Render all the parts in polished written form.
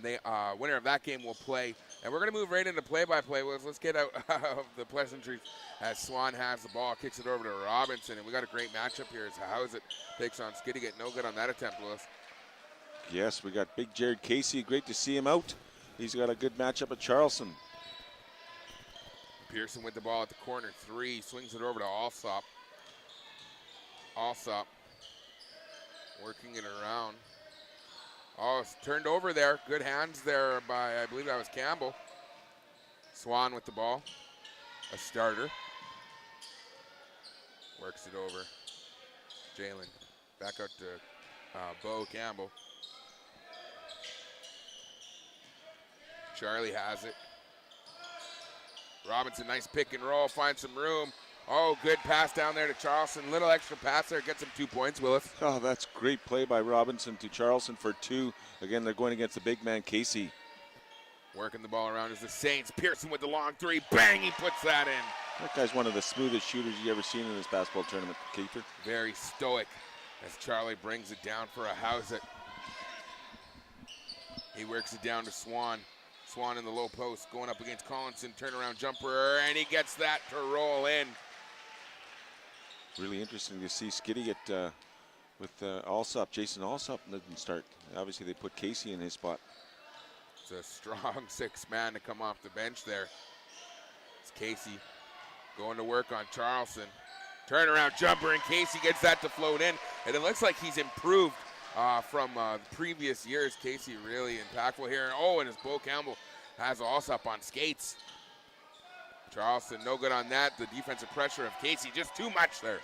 The winner of that game will play. And we're going to move right into play-by-play. Let's get out of the pleasantries as Swan has the ball, kicks it over to Robinson. And we got a great matchup here as Ahousaht takes on Skidegate. No good on that attempt, Willis. Yes, we got big Jared Casey. Great to see him out. He's got a good matchup at Charleston. Pearson with the ball at the corner 3. Swings it over to Ahousaht. Ahousaht working it around. Oh, it's turned over there. Good hands there by, I believe that was Campbell. Swan with the ball. A starter. Works it over. Jalen. Back out to Bo Campbell. Charlie has it. Robinson, nice pick and roll. Finds some room. Oh, good pass down there to Charleston. Little extra pass there. Gets him 2 points, Willis. Oh, that's great play by Robinson to Charleston for 2. Again, they're going against the big man, Casey. Working the ball around is the Saints. Pearson with the long 3. Bang, he puts that in. That guy's one of the smoothest shooters you've ever seen in this basketball tournament, Keeper. Very stoic as Charlie brings it down for Ahousaht. He works it down to Swan. Swan in the low post, going up against Collinson. Turnaround jumper, and he gets that to roll in. Really interesting to see Skidegate with Ahousaht. Jason Ahousaht didn't start. Obviously, they put Casey in his spot. It's a strong 6-man to come off the bench there. It's Casey going to work on Charleston. Turnaround jumper, and Casey gets that to float in. And it looks like he's improved from previous years. Casey really impactful here. Oh, and his Bo Campbell has Ahousaht on skates. Charleston, no good on that. The defensive pressure of Casey, just too much there.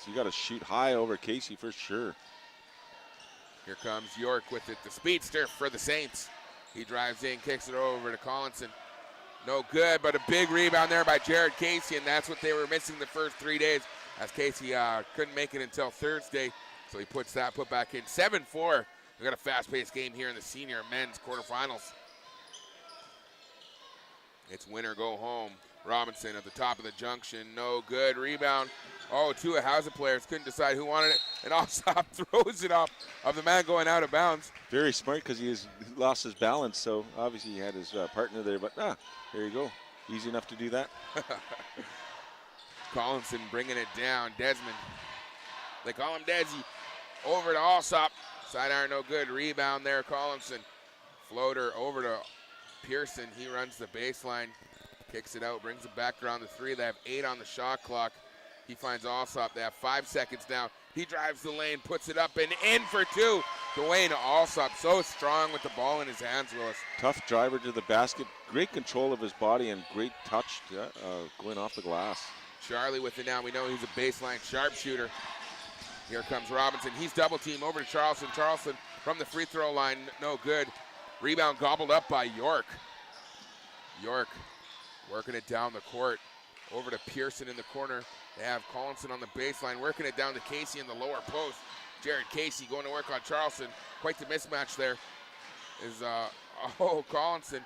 You got to shoot high over Casey for sure. Here comes York with it, the speedster for the Saints. He drives in, kicks it over to Collinson. No good, but a big rebound there by Jared Casey, and that's what they were missing the first 3 days, as Casey couldn't make it until Thursday. So he puts that put back in. 7-4. We got a fast-paced game here in the senior men's quarterfinals. It's win or go home. Robinson at the top of the junction, no good. Rebound. Oh, 2 Ahousaht players couldn't decide who wanted it, and Ahousaht throws it up of the man going out of bounds. Very smart because he has lost his balance, so obviously he had his partner there, but there you go. Easy enough to do that. Collinson bringing it down. Desmond, they call him Desi. Over to Ahousaht. Side iron, no good. Rebound there, Collinson. Floater over to Pearson. He runs the baseline. Kicks it out, brings it back around the 3. They have 8 on the shot clock. He finds Ahousaht. They have 5 seconds now. He drives the lane, puts it up and in for 2. Dwayne Ahousaht, so strong with the ball in his hands, Willis. Tough driver to the basket. Great control of his body and great touch going off the glass. Charlie with it now. We know he's a baseline sharpshooter. Here comes Robinson. He's double team over to Charleston. Charleston from the free throw line, no good. Rebound gobbled up by York. York working it down the court. Over to Pearson in the corner. They have Collinson on the baseline, working it down to Casey in the lower post. Jared Casey going to work on Charleston. Quite the mismatch there. Collinson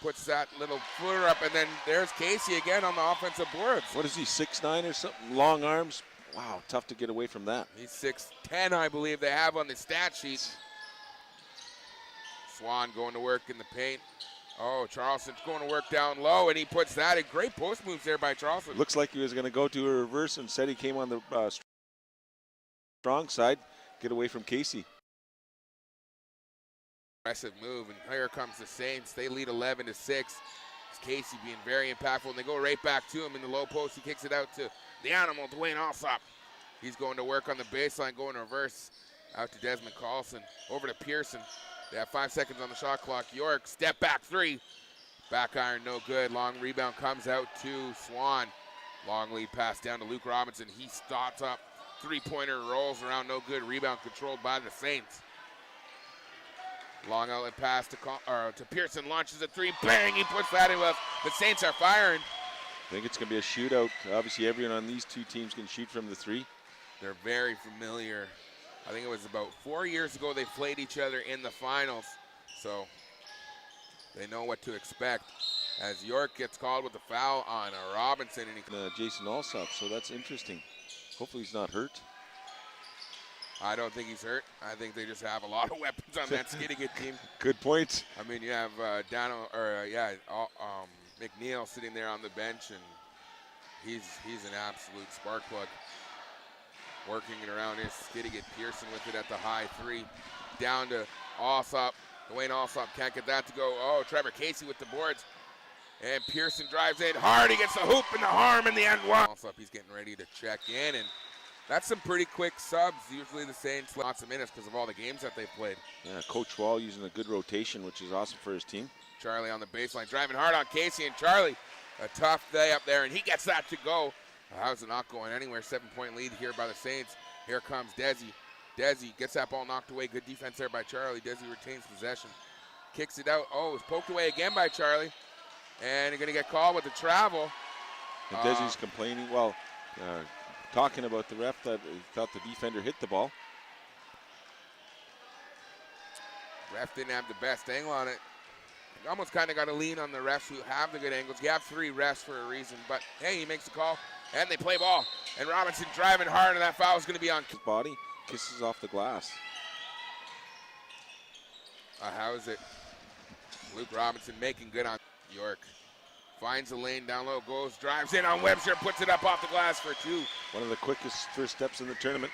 puts that little footer up, and then there's Casey again on the offensive boards. What is he, 6'9" or something? Long arms. Wow, tough to get away from that. He's 6'10", I believe they have on the stat sheet. Swan going to work in the paint. Oh, Charleston's going to work down low, and he puts that in. Great post moves there by Charleston. Looks like he was going to go to a reverse. Instead, he came on the strong side, get away from Casey. Aggressive move, and here comes the Saints. They lead 11-6. It's Casey being very impactful, and they go right back to him in the low post. He kicks it out to the animal, Dwayne Ahousaht. He's going to work on the baseline, going reverse out to Desmond Carlson. Over to Pearson. They have 5 seconds on the shot clock. York, step back 3. Back iron, no good. Long rebound comes out to Swan. Long lead pass down to Luke Robinson. He stops up. 3-pointer rolls around, no good. Rebound controlled by the Saints. Long outlet pass to Pearson. Launches a 3. Bang! He puts that in. The Saints are firing. I think it's going to be a shootout. Obviously, everyone on these 2 teams can shoot from the 3. They're very familiar. I think it was about 4 years ago they played each other in the finals, so they know what to expect. As York gets called with the foul on Robinson. And Jason Ahousaht, so that's interesting. Hopefully he's not hurt. I don't think he's hurt. I think they just have a lot of weapons on that Skidegate team. Good point. I mean, you have McNeil sitting there on the bench, and he's an absolute spark plug. Working it around his Skidegate. Pearson with it at the high 3. Down to Ahousaht. Dwayne Ahousaht can't get that to go. Oh, Trevor Casey with the boards. And Pearson drives in hard. He gets the hoop and the harm in the end one. Ahousaht, he's getting ready to check in, and that's some pretty quick subs. Usually the Saints lots of minutes because of all the games that they've played. Yeah, Coach Wall using a good rotation, which is awesome for his team. Charlie on the baseline, driving hard on Casey, and Charlie, a tough day up there, and he gets that to go. Ahousaht not going anywhere. 7-point lead here by the Saints. Here comes Desi. Desi gets that ball knocked away. Good defense there by Charlie. Desi retains possession. Kicks it out. Oh, it's poked away again by Charlie. And you're going to get called with the travel. And Desi's complaining, talking about the ref that he thought the defender hit the ball. Ref didn't have the best angle on it. You almost kind of got to lean on the refs who have the good angles. You have 3 refs for a reason, but hey, he makes the call, and they play ball. And Robinson driving hard, and that foul is going to be on. His body kisses off the glass. Ahousaht. Luke Robinson making good on York. Finds the lane down low, goes, drives in on Webster, puts it up off the glass for 2. One of the quickest first steps in the tournament.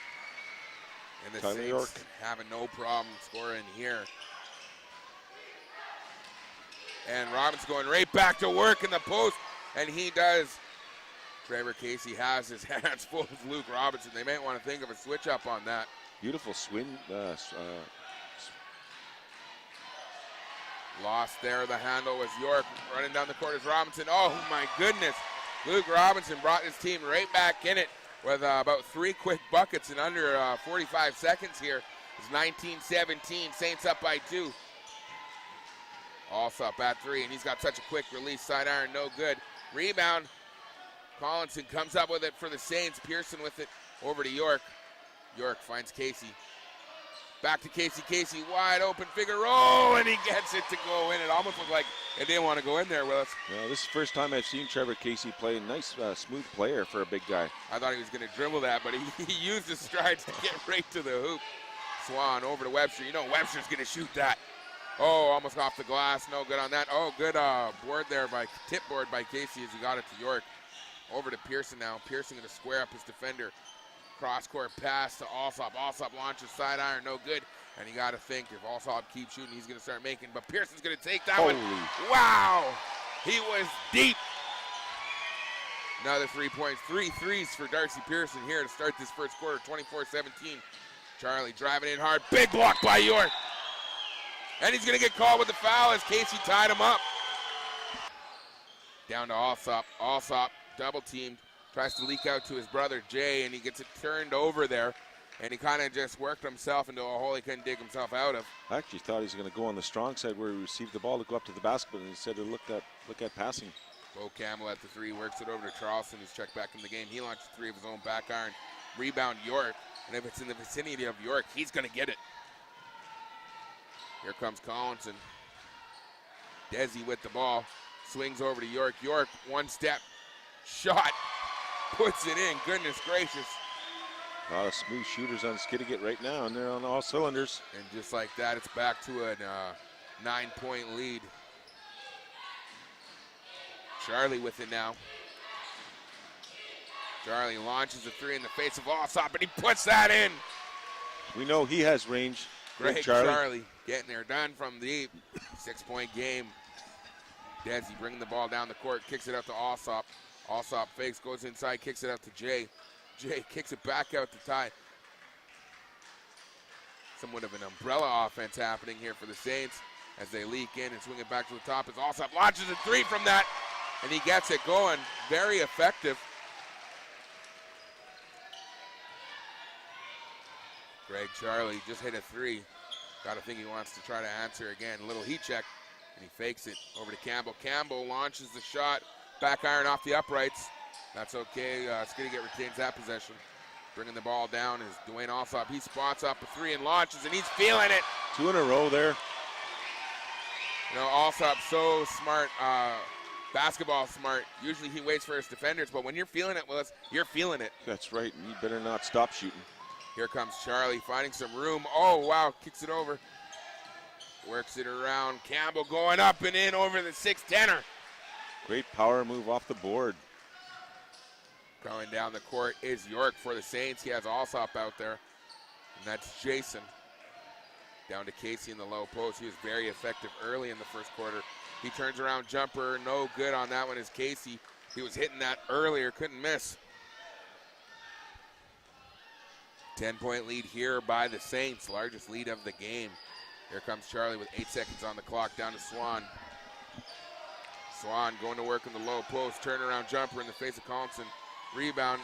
And the Saints York having no problem scoring here. And Robinson going right back to work in the post, and he does. Trevor Casey has his hands full of Luke Robinson. They might want to think of a switch up on that. Beautiful swing. Lost there. The handle was York. Running down the court is Robinson. Oh, my goodness. Luke Robinson brought his team right back in it with about 3 quick buckets in under 45 seconds here. It's 19-17. Saints up by 2. Ahousaht at 3, and he's got such a quick release. Side iron, no good. Rebound. Collinson comes up with it for the Saints. Pearson with it over to York. York finds Casey. Back to Casey. Casey wide open figure roll, and he gets it to go in. It almost looked like it didn't want to go in there, Willis. Yeah, this is the first time I've seen Trevor Casey play. Nice, smooth player for a big guy. I thought he was going to dribble that, but he used his strides to get right to the hoop. Swan over to Webster. You know Webster's going to shoot that. Oh, almost off the glass. No good on that. Oh, good board there by tip board by Casey as he got it to York. Over to Pearson now. Pearson going to square up his defender. Cross-court pass to Ahousaht. Ahousaht launches side iron, no good. And you got to think if Ahousaht keeps shooting, he's going to start making. But Pearson's going to take that one. Wow! He was deep. Another 3 points. 3 threes for Darcy Pearson here to start this first quarter, 24-17. Charlie driving in hard. Big block by York. And he's going to get called with the foul as Casey tied him up. Down to Ahousaht. Ahousaht double teamed. Tries to leak out to his brother Jay, and he gets it turned over there. And he kind of just worked himself into a hole he couldn't dig himself out of. I actually thought he was going to go on the strong side where he received the ball to go up to the basket, and instead of look at passing. Bo Campbell at the 3, works it over to Charleston, who's checked back in the game. He launched 3 of his own back iron. Rebound York, and if it's in the vicinity of York, he's going to get it. Here comes Collinson. Desi with the ball, swings over to York. York, one step, shot, puts it in. Goodness gracious. A lot of smooth shooters on Skidegate right now, and they're on all cylinders. And just like that, it's back to a 9-point lead. Charlie with it now. Charlie launches a 3 in the face of Ahousaht, but he puts that in. We know he has range. Great Charlie getting there done from deep. 6-point game. Desi bringing the ball down the court, kicks it out to Ahousaht. Ahousaht fakes, goes inside, kicks it out to Jay. Jay kicks it back out to Ty. Somewhat of an umbrella offense happening here for the Saints as they leak in and swing it back to the top as Ahousaht launches a 3 from that, and he gets it going. Very effective. Greg Charlie just hit a 3. Got to think he wants to try to answer again. A little heat check, and he fakes it over to Campbell. Campbell launches the shot. Back iron off the uprights. That's okay. Skidegate retains that possession. Bringing the ball down is Dwayne Ahousaht. He spots up a 3 and launches, and he's feeling it. 2 in a row there. You know, Ahousaht so smart, basketball smart. Usually he waits for his defenders, but when you're feeling it, Willis, you're feeling it. That's right, and you better not stop shooting. Here comes Charlie finding some room. Oh, wow, kicks it over. Works it around. Campbell going up and in over the 6'10"er. Great power move off the board. Going down the court is York for the Saints. He has Ahousaht out there. And that's Jason. Down to Casey in the low post. He was very effective early in the first quarter. He turns around jumper. No good on that one is Casey. He was hitting that earlier. Couldn't miss. 10-point lead here by the Saints. Largest lead of the game. Here comes Charlie with 8 seconds on the clock. Down to Swan. Swan going to work in the low post. Turnaround jumper in the face of Collinson. Rebound